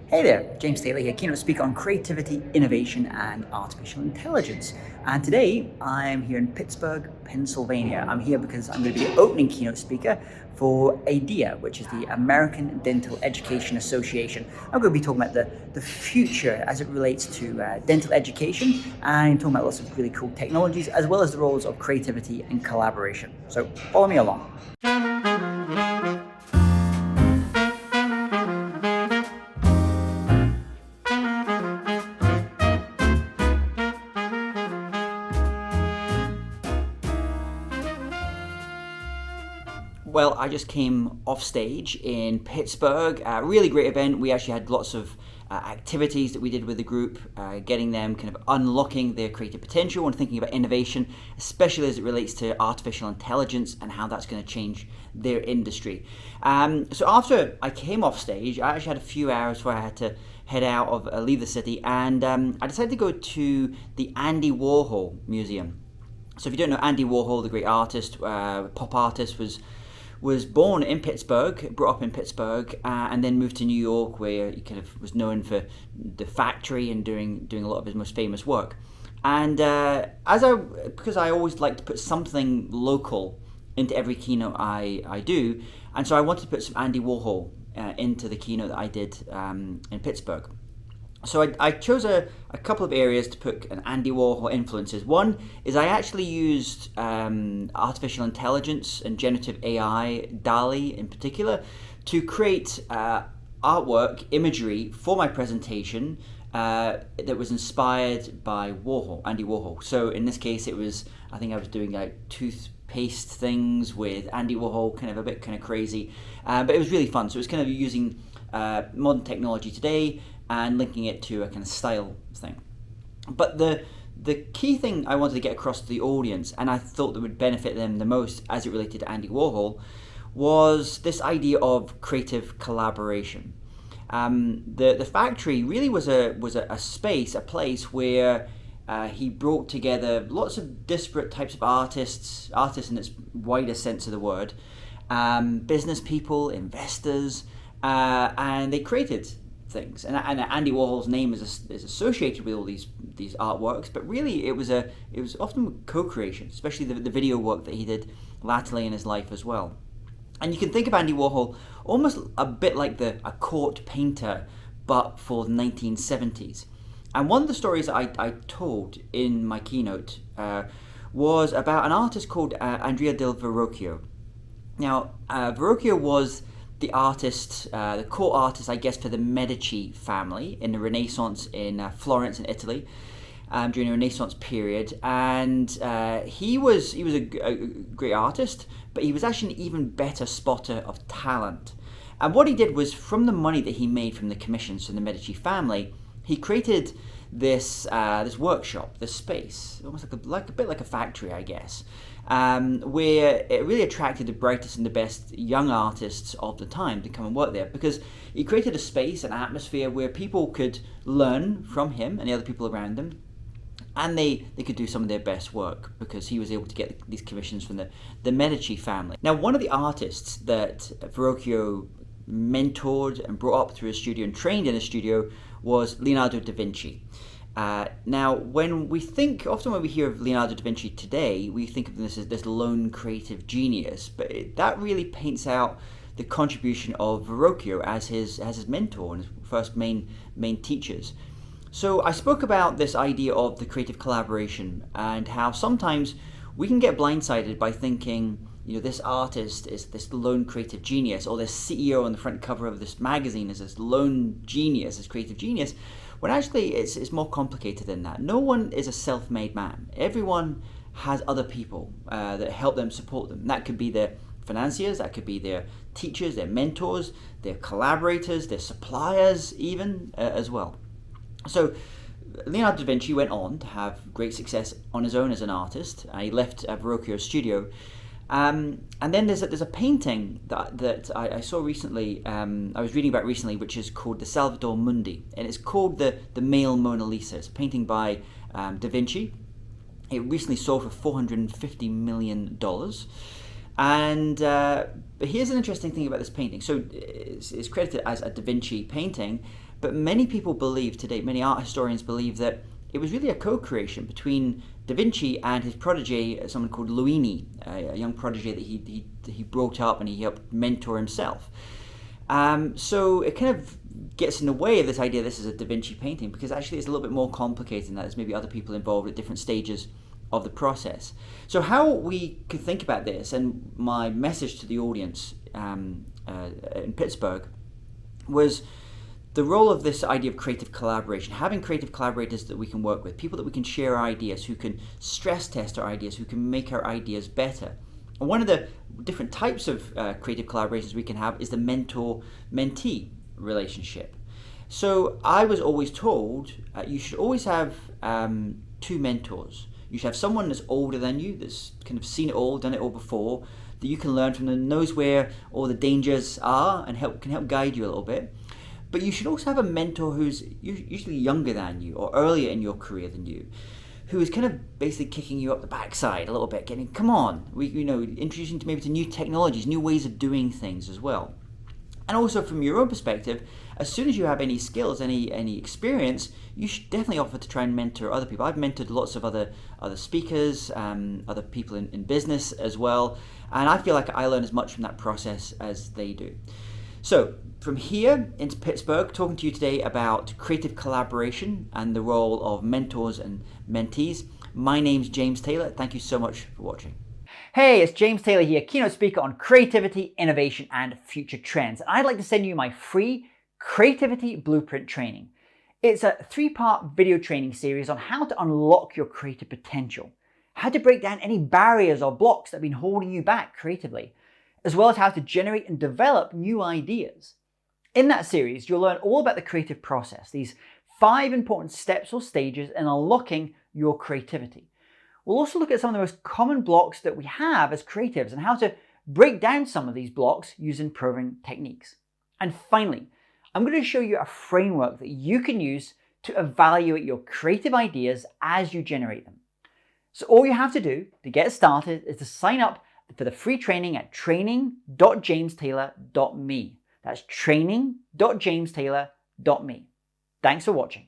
Hey there, James Taylor here, keynote speaker on creativity, innovation, and artificial intelligence. And today I'm here in Pittsburgh, Pennsylvania. I'm here because I'm going to be the opening keynote speaker for ADEA, which is the American Dental Education Association. I'm going to be talking about the future as it relates to dental education and talking about lots of really cool technologies as well as the roles of creativity and collaboration. So follow me along. Well, I just came off stage in Pittsburgh, a really great event. We actually had lots of activities that we did with the group, getting them kind of unlocking their creative potential and thinking about innovation, especially as it relates to artificial intelligence and how that's going to change their industry. So after I came off stage, I actually had a few hours where I had to head out of leave the city, and I decided to go to the Andy Warhol Museum. So if you don't know Andy Warhol, the great artist, pop artist, was born in Pittsburgh, brought up in Pittsburgh, and then moved to New York, where he kind of was known for the factory and doing a lot of his most famous work. And because I always like to put something local into every keynote I do, and so I wanted to put some Andy Warhol into the keynote that I did in Pittsburgh. So I chose a couple of areas to put an Andy Warhol influences. One is I actually used artificial intelligence and generative AI, DALL-E in particular, to create artwork, imagery for my presentation that was inspired by Warhol, Andy Warhol. So in this case, I think I was doing like toothpaste things with Andy Warhol, kind of a bit kind of crazy, but it was really fun. So it was kind of using modern technology today and linking it to a kind of style thing. But the key thing I wanted to get across to the audience, and I thought that would benefit them the most as it related to Andy Warhol, was this idea of creative collaboration. The factory really was a space, a place where he brought together lots of disparate types of artists in its widest sense of the word, business people, investors, and they created things. And Andy Warhol's name is associated with all these artworks, but really it was often co-creation, especially the video work that he did latterly in his life as well. And you can think of Andy Warhol almost a bit like a court painter, but for the 1970s. And one of the stories that I told in my keynote was about an artist called Andrea del Verrocchio. Now, Verrocchio was the artist, the court artist, I guess, for the Medici family in the Renaissance in Florence in Italy during the Renaissance period. And he was a great artist, but he was actually an even better spotter of talent. And what he did was, from the money that he made from the commissions from the Medici family, he created this workshop, this space, almost like a bit like a factory, I guess, where it really attracted the brightest and the best young artists of the time to come and work there, because he created a space, an atmosphere where people could learn from him and the other people around them, and they could do some of their best work because he was able to get these commissions from the Medici family. Now, one of the artists that Verrocchio mentored and brought up through his studio and trained in his studio was Leonardo da Vinci. Now, often when we hear of Leonardo da Vinci today, we think of this as this lone creative genius, but that really paints out the contribution of Verrocchio as his mentor and his first main teachers. So I spoke about this idea of the creative collaboration and how sometimes we can get blindsided by thinking, this artist is this lone creative genius, or this CEO on the front cover of this magazine is this lone genius, this creative genius, when actually it's more complicated than that. No one is a self-made man. Everyone has other people that help them, support them. And that could be their financiers, that could be their teachers, their mentors, their collaborators, their suppliers even as well. So Leonardo da Vinci went on to have great success on his own as an artist. He left Verrocchio's studio. And then there's a painting that I saw recently, I was reading about recently, which is called the Salvator Mundi, and it's called the Male Mona Lisa. It's a painting by Da Vinci. It recently sold for $450 million. And but here's an interesting thing about this painting. So it's credited as a Da Vinci painting, But many people believe today, many art historians believe that it was really a co-creation between Da Vinci and his protege, someone called Luini, a young protege that he brought up and he helped mentor himself. So it kind of gets in the way of this idea this is a Da Vinci painting, because actually it's a little bit more complicated than that. There's maybe other people involved at different stages of the process. So how we could think about this, and my message to the audience in Pittsburgh, was the role of this idea of creative collaboration, having creative collaborators that we can work with, people that we can share our ideas, who can stress test our ideas, who can make our ideas better. And one of the different types of creative collaborations we can have is the mentor-mentee relationship. So I was always told you should always have two mentors. You should have someone that's older than you, that's kind of seen it all, done it all before, that you can learn from them, knows where all the dangers are and can help guide you a little bit. But you should also have a mentor who's usually younger than you or earlier in your career than you, who is kind of basically kicking you up the backside a little bit, getting, come on, introducing to maybe to new technologies, new ways of doing things as well. And also from your own perspective, as soon as you have any skills, any experience, you should definitely offer to try and mentor other people. I've mentored lots of other speakers, other people in business as well, and I feel like I learn as much from that process as they do. So from here into Pittsburgh, talking to you today about creative collaboration and the role of mentors and mentees. My name's James Taylor. Thank you so much for watching. Hey, it's James Taylor here, keynote speaker on creativity, innovation, and future trends. I'd like to send you my free Creativity Blueprint training. It's a 3-part video training series on how to unlock your creative potential, how to break down any barriers or blocks that have been holding you back creatively, as well as how to generate and develop new ideas. In that series, you'll learn all about the creative process, these 5 important steps or stages in unlocking your creativity. We'll also look at some of the most common blocks that we have as creatives and how to break down some of these blocks using proven techniques. And finally, I'm going to show you a framework that you can use to evaluate your creative ideas as you generate them. So all you have to do to get started is to sign up for the free training at training.jamestaylor.me. That's training.jamestaylor.me. Thanks for watching.